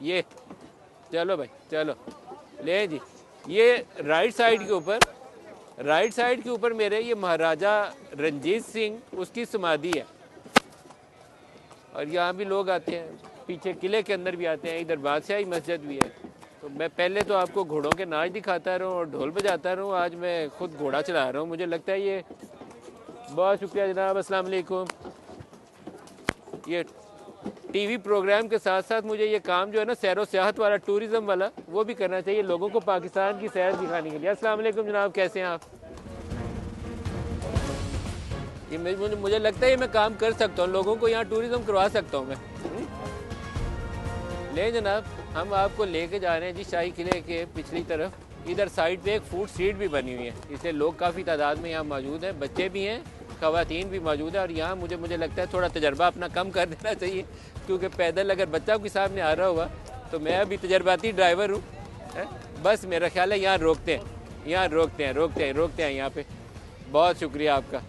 ये चलो भाई चलो, ले जी। ये राइट साइड के ऊपर मेरे ये महाराजा रंजीत सिंह उसकी समाधि है। और यहाँ भी लोग आते हैं, पीछे किले के अंदर भी आते हैं, इधर बादशाही मस्जिद भी है। तो मैं पहले तो आपको घोड़ों के नाच दिखाता रहूँ और ढोल बजाता रहूँ, आज मैं खुद घोड़ा चला रहा हूँ। मुझे लगता है ये बहुत शुक्रिया जनाब, अस्सलाम वालेकुम। ये टीवी प्रोग्राम के साथ साथ मुझे ये काम जो है ना सैर व सियाहत वाला, टूरिज़्म वाला, वो भी करना चाहिए लोगों को पाकिस्तान की सैर दिखाने के लिए। अस्सलाम वालेकुम जनाब, कैसे हैं आप? ये मुझे लगता है ये मैं काम कर सकता हूँ, लोगों को यहाँ टूरिज़्म करवा सकता हूँ मैं। ले जनाब, हम आपको लेके जा रहे हैं जी शाही किले के पिछली तरफ। इधर साइड पे एक फूड स्ट्रीट भी बनी हुई है, इसलिए लोग काफ़ी तादाद में यहाँ मौजूद हैं, बच्चे भी हैं, ख़वातीन भी मौजूद है। और यहाँ मुझे लगता है थोड़ा तजर्बा अपना कम कर देना चाहिए, क्योंकि पैदल अगर बच्चा कोई सामने आ रहा हुआ तो मैं अभी तजर्बाती ड्राइवर हूँ। बस मेरा ख्याल है यहाँ रोकते हैं यहाँ पे। बहुत शुक्रिया आपका।